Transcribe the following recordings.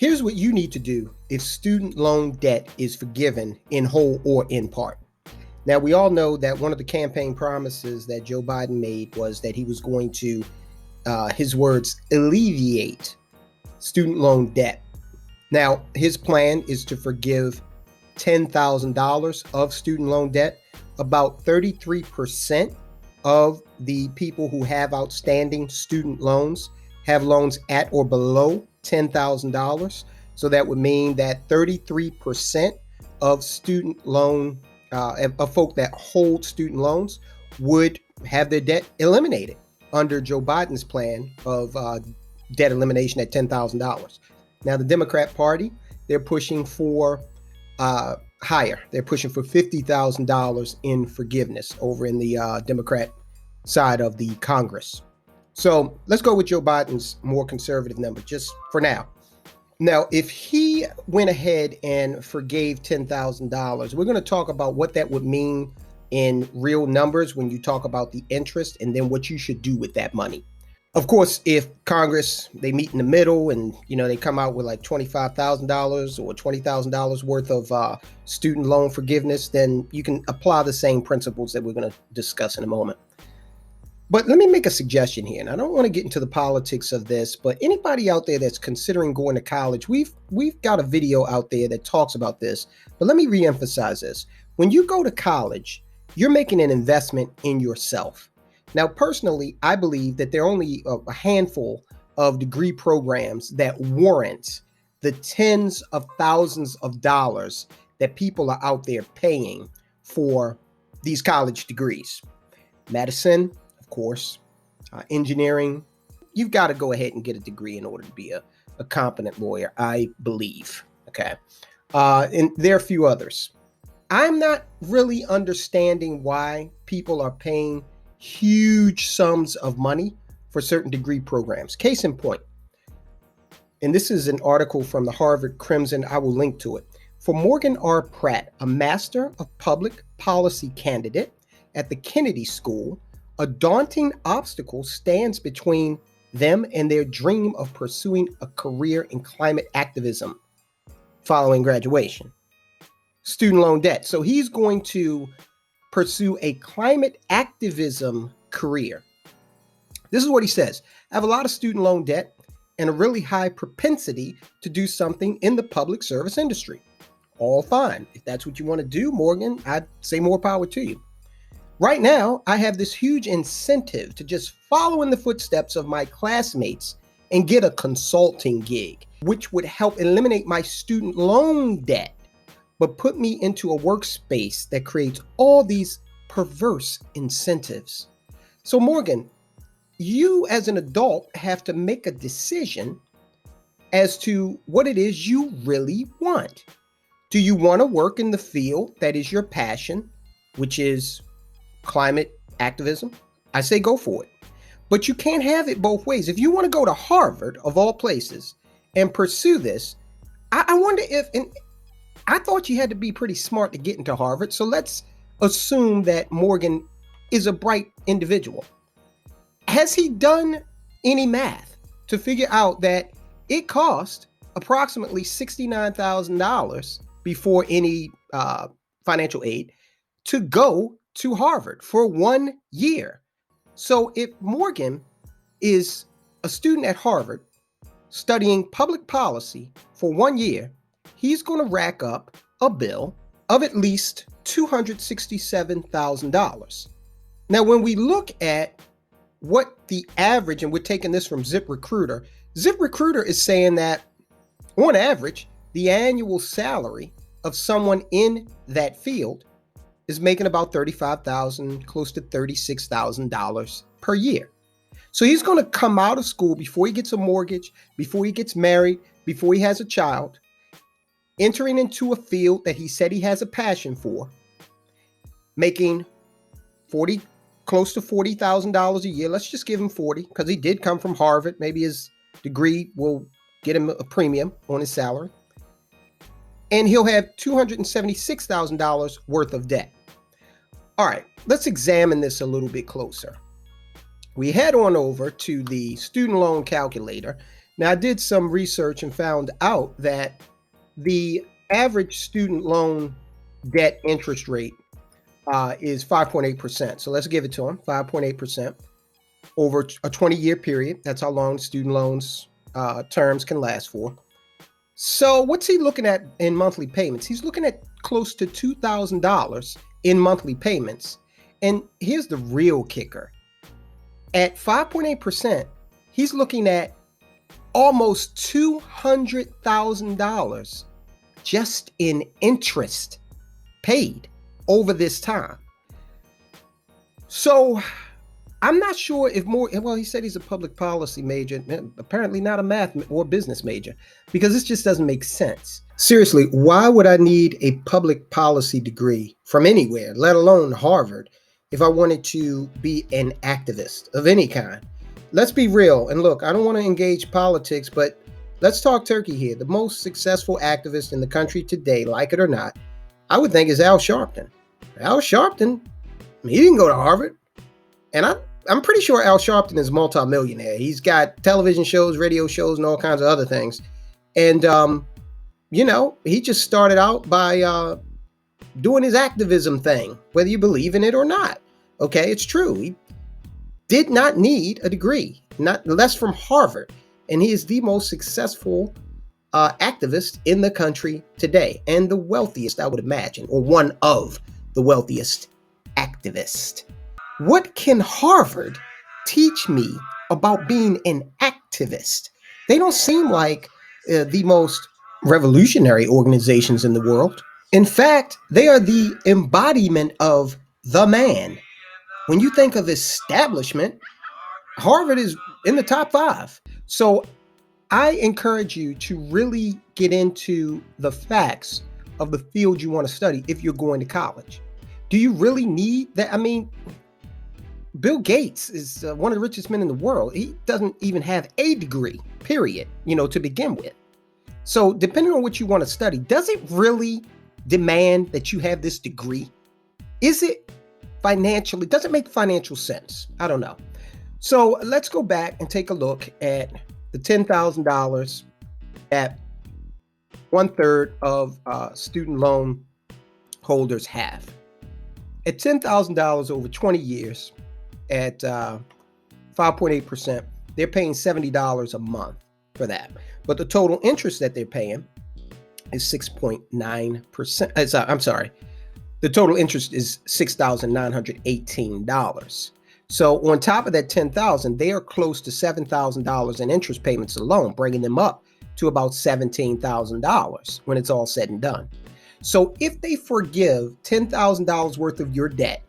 Here's what you need to do if student loan debt is forgiven in whole or in part. Now, we all know that one of the campaign promises that Joe Biden made was that he was going to, his words, alleviate student loan debt. Now, his plan is to forgive $10,000 of student loan debt. About 33% of the people who have outstanding student loans have loans at or below $10,000. So that would mean that 33% of student loan, of folk that hold student loans would have their debt eliminated under Joe Biden's plan of debt elimination at $10,000. Now, the Democrat Party, they're pushing for higher. They're pushing for $50,000 in forgiveness over in the Democrat side of the Congress. So let's go with Joe Biden's more conservative number just for now. Now, if he went ahead and forgave $10,000, we're going to talk about what that would mean in real numbers when you talk about the interest and then what you should do with that money. Of course, if Congress, they meet in the middle and, they come out with like $25,000 or $20,000 worth of student loan forgiveness, then you can apply the same principles that we're going to discuss in a moment. But let me make a suggestion here, and I don't want to get into the politics of this, but anybody out there that's considering going to college, we've got a video out there that talks about this, but let me reemphasize this. When you go to college, you're making an investment in yourself. Now, personally, I believe that there are only a handful of degree programs that warrant the tens of thousands of dollars that people are out there paying for these college degrees. Medicine, of course, engineering. You've got to go ahead and get a degree in order to be a competent lawyer, I believe. Okay. And there are a few others. I'm not really understanding why people are paying huge sums of money for certain degree programs. Case in point, and this is an article from the Harvard Crimson, I will link to it. For Morgan R. Pratt, a Master of Public Policy candidate at the Kennedy School, a daunting obstacle stands between them and their dream of pursuing a career in climate activism following graduation. Student loan debt. So he's going to pursue a climate activism career. This is what he says. I have a lot of student loan debt and a really high propensity to do something in the public service industry. All fine. If that's what you want to do, Morgan, I'd say more power to you. Right now, I have this huge incentive to just follow in the footsteps of my classmates and get a consulting gig, which would help eliminate my student loan debt, but put me into a workspace that creates all these perverse incentives. So Morgan, you as an adult have to make a decision as to what it is you really want. Do you want to work in the field that is your passion, which is climate activism? I say go for it. But you can't have it both ways. If you want to go to Harvard, of all places, and pursue this, I wonder if, and I thought you had to be pretty smart to get into Harvard. So let's assume that Morgan is a bright individual. Has he done any math to figure out that it cost approximately $69,000 before any financial aid to go to Harvard for 1 year? So if Morgan is a student at Harvard studying public policy for 1 year, he's going to rack up a bill of at least $267,000. Now, when we look at what the average, and we're taking this from ZipRecruiter, ZipRecruiter is saying that on average, the annual salary of someone in that field is making about $35,000, close to $36,000 per year. So he's going to come out of school before he gets a mortgage, before he gets married, before he has a child, entering into a field that he said he has a passion for, making close to $40,000 a year. Let's just give him 40 because he did come from Harvard. Maybe his degree will get him a premium on his salary. And he'll have $276,000 worth of debt. All right, let's examine this a little bit closer. We head on over to the student loan calculator. Now, I did some research and found out that the average student loan debt interest rate is 5.8%. So let's give it to them, 5.8% over a 20-year period. That's how long student loans terms can last for. So what's he looking at in monthly payments? He's looking at close to $2,000 in monthly payments. And here's the real kicker. At 5.8%, he's looking at almost $200,000 just in interest paid over this time. So I'm not sure if more, well, he said he's a public policy major, apparently not a math or business major, because this just doesn't make sense. Seriously, why would I need a public policy degree from anywhere, let alone Harvard, if I wanted to be an activist of any kind? Let's be real. And look, I don't want to engage politics, but let's talk turkey here. The most successful activist in the country today, like it or not, I would think is Al Sharpton. Al Sharpton, he didn't go to Harvard. And I'm pretty sure Al Sharpton is a multimillionaire. He's got television shows, radio shows, and all kinds of other things. And, he just started out by doing his activism thing, whether you believe in it or not. Okay, it's true. He did not need a degree, not less from Harvard. And he is the most successful activist in the country today, and the wealthiest, I would imagine, or one of the wealthiest activists. What can Harvard teach me about being an activist? They don't seem like the most revolutionary organizations in the world. In fact, they are the embodiment of the man. When you think of establishment, Harvard is in the top 5. So I encourage you to really get into the facts of the field you want to study if you're going to college. Do you really need that? I mean, Bill Gates is one of the richest men in the world. He doesn't even have a degree, period, to begin with. So depending on what you want to study, does it really demand that you have this degree? Is it financially, does it make financial sense? I don't know. So let's go back and take a look at the $10,000 that 1/3 of student loan holders have. At $10,000 over 20 years at 5.8%, they're paying $70 a month for that. But the total interest that they're paying is 6.9%. I'm sorry. The total interest is $6,918. So on top of that $10,000, they are close to $7,000 in interest payments alone, bringing them up to about $17,000 when it's all said and done. So if they forgive $10,000 worth of your debt,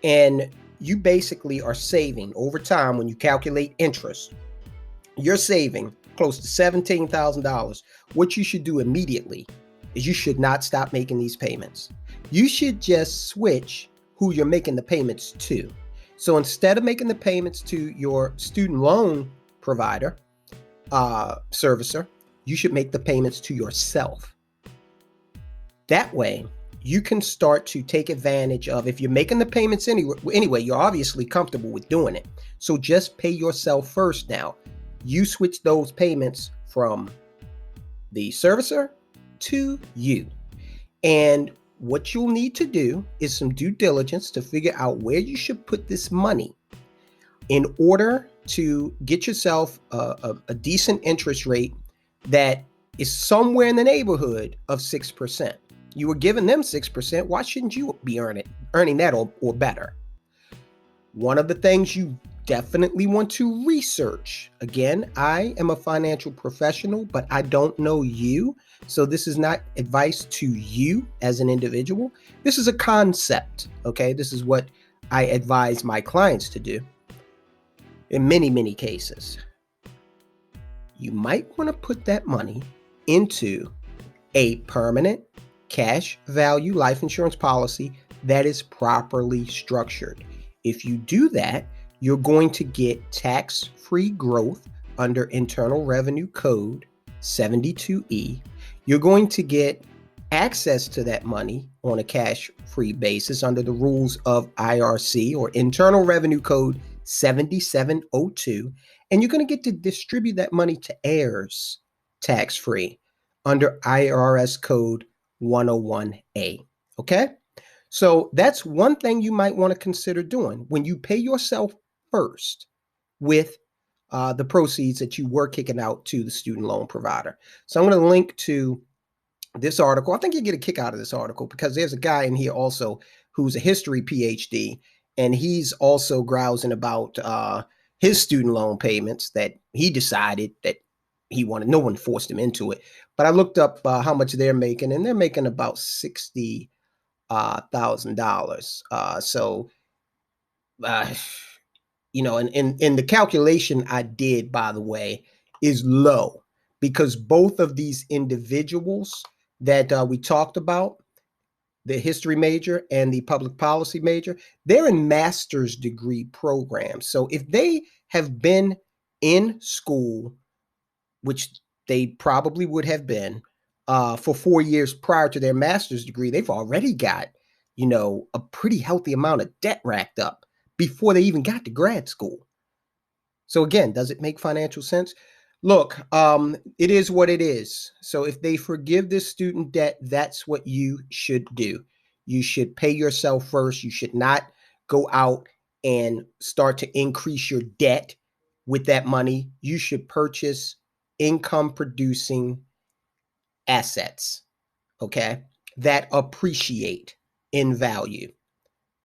and you basically are saving over time, when you calculate interest, you're saving close to $17,000. What you should do immediately is you should not stop making these payments. You should just switch who you're making the payments to. So instead of making the payments to your student loan provider, servicer, you should make the payments to yourself. That way, you can start to take advantage of, if you're making the payments anyway, you're obviously comfortable with doing it. So just pay yourself first now. You switch those payments from the servicer to you. And what you'll need to do is some due diligence to figure out where you should put this money in order to get yourself a decent interest rate that is somewhere in the neighborhood of 6%. You were giving them 6%. Why shouldn't you be earning that or better? One of the things you definitely want to research. Again, I am a financial professional, but I don't know you. So this is not advice to you as an individual. This is a concept, okay? This is what I advise my clients to do in many, many cases. You might want to put that money into a permanent cash value life insurance policy that is properly structured. If you do that, you're going to get tax-free growth under Internal Revenue Code 72E. You're going to get access to that money on a cash-free basis under the rules of IRC or Internal Revenue Code 7702. And you're going to get to distribute that money to heirs tax-free under IRS code 101A. Okay? So that's one thing you might want to consider doing when you pay yourself first with the proceeds that you were kicking out to the student loan provider. So I'm going to link to this article. I think you get a kick out of this article because there's a guy in here also who's a history PhD, and he's also grousing about his student loan payments that he decided that he wanted. No one forced him into it. But I looked up how much they're making, and they're making about $60,000. So uh, and the calculation I did, by the way, is low because both of these individuals that we talked about, the history major and the public policy major, they're in master's degree programs. So if they have been in school, which they probably would have been for 4 years prior to their master's degree, they've already got, a pretty healthy amount of debt racked up before they even got to grad school. So again, does it make financial sense? Look, it is what it is. So if they forgive this student debt, that's what you should do. You should pay yourself first. You should not go out and start to increase your debt with that money. You should purchase income producing assets, okay, that appreciate in value.